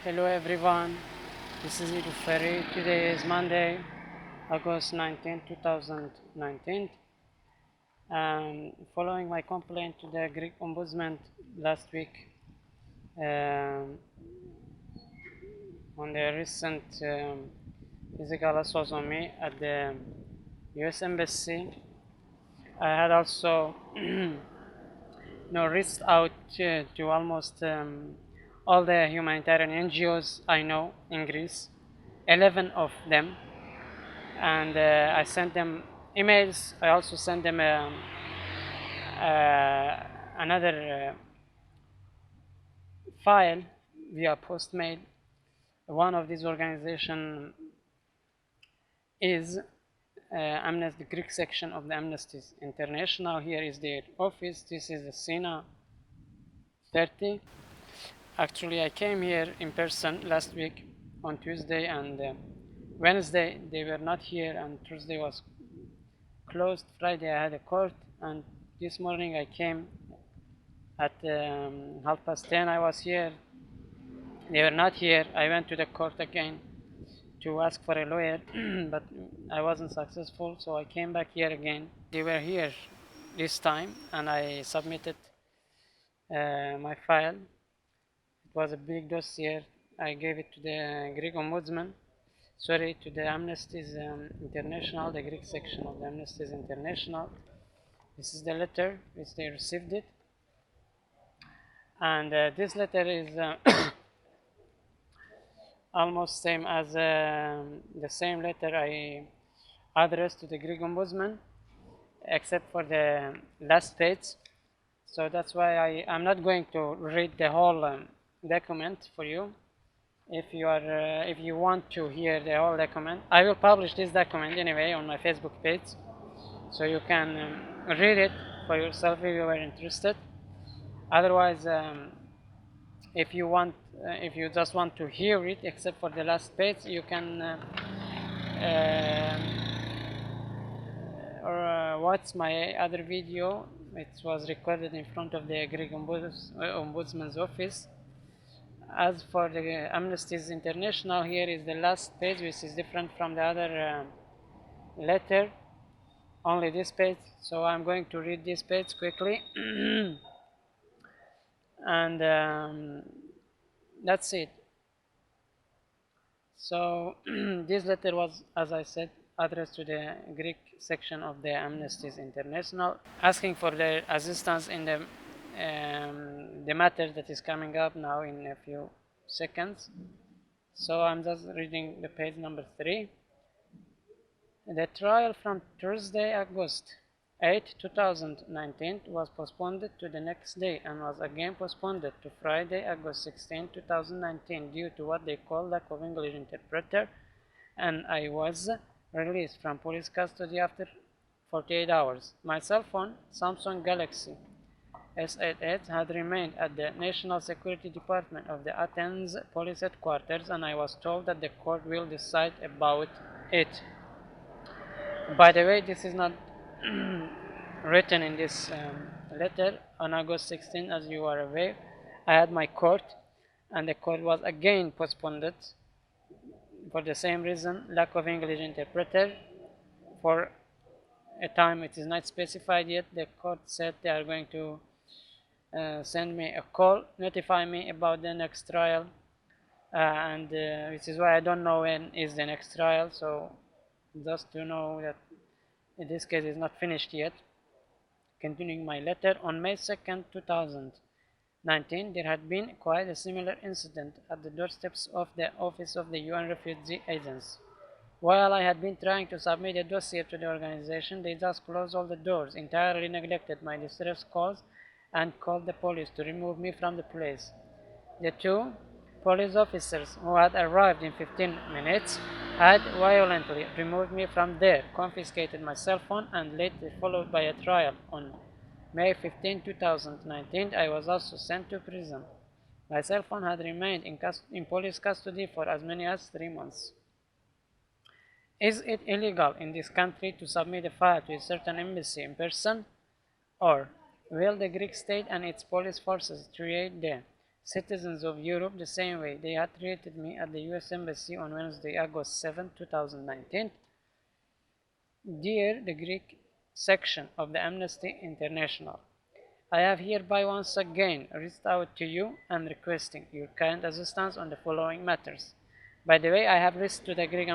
Hello everyone, this is Nillufary. Today is Monday, August 19, 2019. Following my complaint to the Greek Ombudsman last week on the recent physical assault on me at the US Embassy, I had also reached out to almost all the humanitarian NGOs I know in Greece, 11 of them, and I sent them emails. I also sent them another file via postmail. One of these organizations is Amnesty, the Greek section of the Amnesty International. Here is their office. This is the Sina 30. Actually, I came here in person last week on Tuesday, and Wednesday they were not here, and Thursday was closed. Friday I had a court, and this morning I came at 10:30. I was here. They were not here. I went to the court again to ask for a lawyer, but I wasn't successful, so I came back here again. They were here this time, and I submitted my file. It was a big dossier. I gave it to the Greek Ombudsman, to the Amnesty International, the Greek section of the Amnesty International. This is the letter which they received it, and this letter is almost same as the same letter I addressed to the Greek Ombudsman, except for the last page. So that's why I'm not going to read the whole document for you. If you want to hear the whole document, I will publish this document anyway on my Facebook page, so you can read it for yourself if you are interested. Otherwise, if you just want to hear it, except for the last page, you can watch my other video. It was recorded in front of the Greek Ombudsman's office. As for the Amnesty International, here is the last page, which is different from the other letter, only this page. So I'm going to read this page quickly. And that's it. So this letter was, as I said, addressed to the Greek section of the Amnesty International, asking for their assistance in the matter that is coming up now in a few seconds. So I'm just reading the page number 3. The trial from Thursday, August 8, 2019 was postponed to the next day and was again postponed to Friday, August 16, 2019 due to what they call lack of English interpreter, and I was released from police custody after 48 hours. My cell phone, Samsung Galaxy S88, had remained at the National Security Department of the Athens police headquarters, and I was told that the court will decide about it. By the way, this is not written in this letter. On August 16, as you are aware, I had my court, and the court was again postponed for the same reason, lack of English interpreter. For a time it is not specified yet. The court said they are going to send me a call, notify me about the next trial, and which is why I don't know when is the next trial. So just to know that this case is not finished yet. Continuing my letter, on May 2nd, 2019, there had been quite a similar incident at the doorsteps of the office of the UN Refugee Agency. While I had been trying to submit a dossier to the organization, they just closed all the doors, entirely neglected my distress calls, and called the police to remove me from the place. The 2 police officers who had arrived in 15 minutes had violently removed me from there, confiscated my cell phone, and later followed by a trial. On May 15, 2019, I was also sent to prison. My cell phone had remained in police custody for as many as 3 months. Is it illegal in this country to submit a file to a certain embassy in person? Or will the Greek state and its police forces create the citizens of Europe the same way they had treated me at the US Embassy on Wednesday, August 7, 2019. Dear the Greek section of the Amnesty International, I have hereby once again reached out to you and requesting your kind assistance on the following matters. By the way, I have reached to the Greek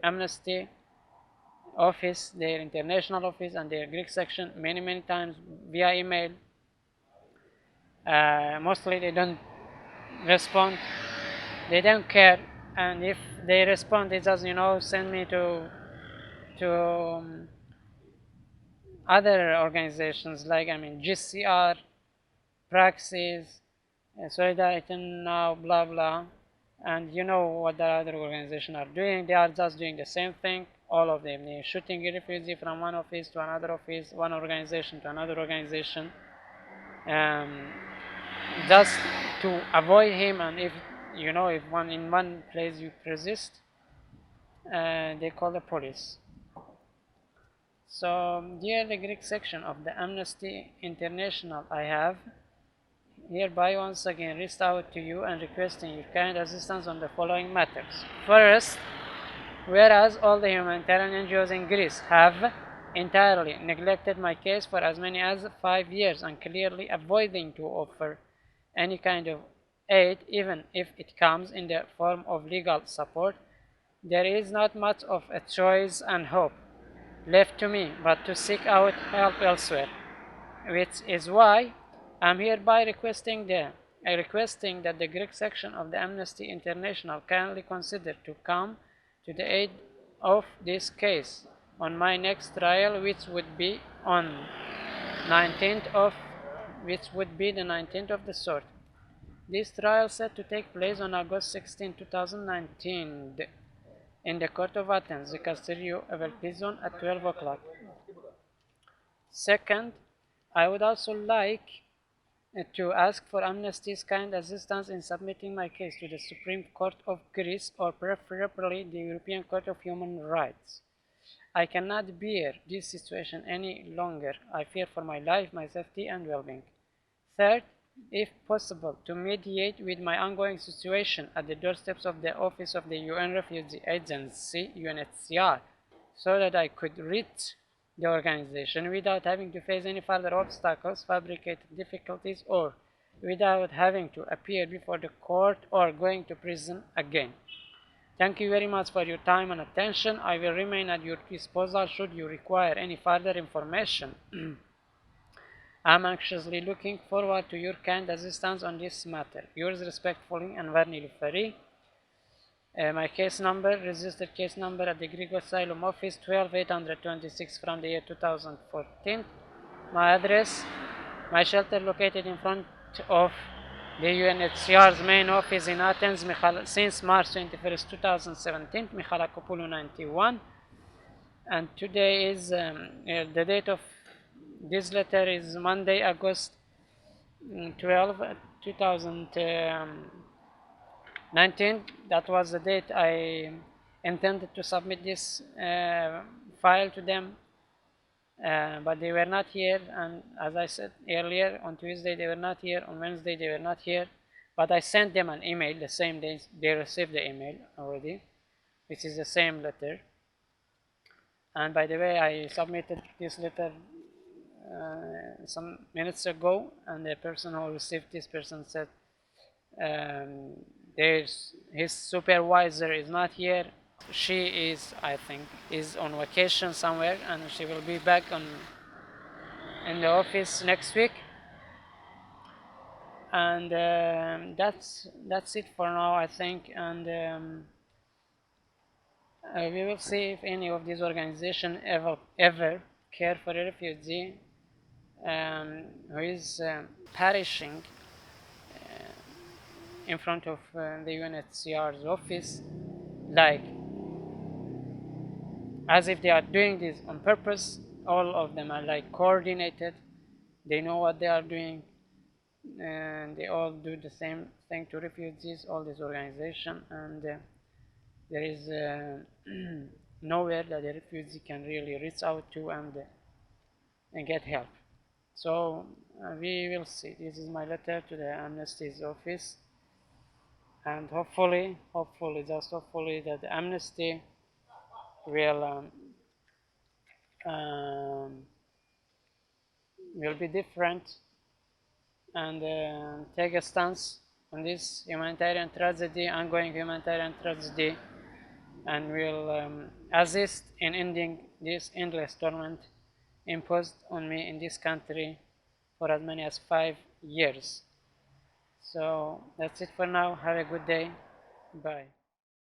Amnesty office, their international office and their Greek section many times via email. Mostly they don't respond, they don't care, and if they respond, they just send me to other organizations like GCR, Praxis, Solidarity Now, blah blah, and you know what the other organizations are doing. They are just doing the same thing, all of them. They're shooting a refugee from one office to another office, one organization to another organization, just to avoid him. And if if in one place you persist, they call the police. So, dear the Greek section of the Amnesty International, I have hereby once again reached out to you and requesting your kind assistance on the following matters. First, whereas all the humanitarian NGOs in Greece have entirely neglected my case for as many as 5 years and clearly avoiding to offer any kind of aid, even if it comes in the form of legal support, there is not much of a choice and hope left to me but to seek out help elsewhere, which is why I'm hereby requesting that the Greek section of the Amnesty International kindly consider to come to the aid of this case on my next trial, which would be the 19th of the sort. This trial set to take place on August 16, 2019 in the Court of Athens, Δικαστηριο Ευελπιδων at 12 o'clock. Second, I would also like to ask for Amnesty's kind assistance in submitting my case to the Supreme Court of Greece, or preferably the European Court of Human Rights. I cannot bear this situation any longer. I fear for my life, my safety and well-being. Third, if possible, to mediate with my ongoing situation at the doorsteps of the Office of the UN Refugee Agency, UNHCR, so that I could reach the organization without having to face any further obstacles, fabricated difficulties, or without having to appear before the court or going to prison again. Thank you very much for your time and attention. I will remain at your disposal should you require any further information. I'm anxiously looking forward to your kind assistance on this matter. Yours respectfully, Anwar Nillufary. My case number, registered case number at the Greek Asylum Office, 12826 from the year 2014. My address, my shelter located in front of the UNHCR's main office in Athens since March 21st, 2017, Michalakopoulou 91. And today is the date of this letter is Monday, August 12, 2019. That was the date I intended to submit this file to them, but they were not here. And as I said earlier, on Tuesday they were not here, on Wednesday they were not here, but I sent them an email the same day they received the email already, which is the same letter. And by the way, I submitted this letter some minutes ago, and the person who received this person said his supervisor is not here. She is, I think, is on vacation somewhere, and she will be back in the office next week. And that's it for now, I think. And we will see if any of these organizations ever care for a refugee who is perishing in front of the UNHCR's office, like as if they are doing this on purpose. All of them are like coordinated. They know what they are doing, and they all do the same thing to refugees, all this organization, and there is nowhere that the refugee can really reach out to and get help. So we will see. This is my letter to the Amnesty's office, and hopefully, just hopefully, that the Amnesty um, will be different and take a stance on this humanitarian tragedy, ongoing humanitarian tragedy, and will assist in ending this endless torment imposed on me in this country for as many as 5 years. So that's it for now. Have a good day. Bye.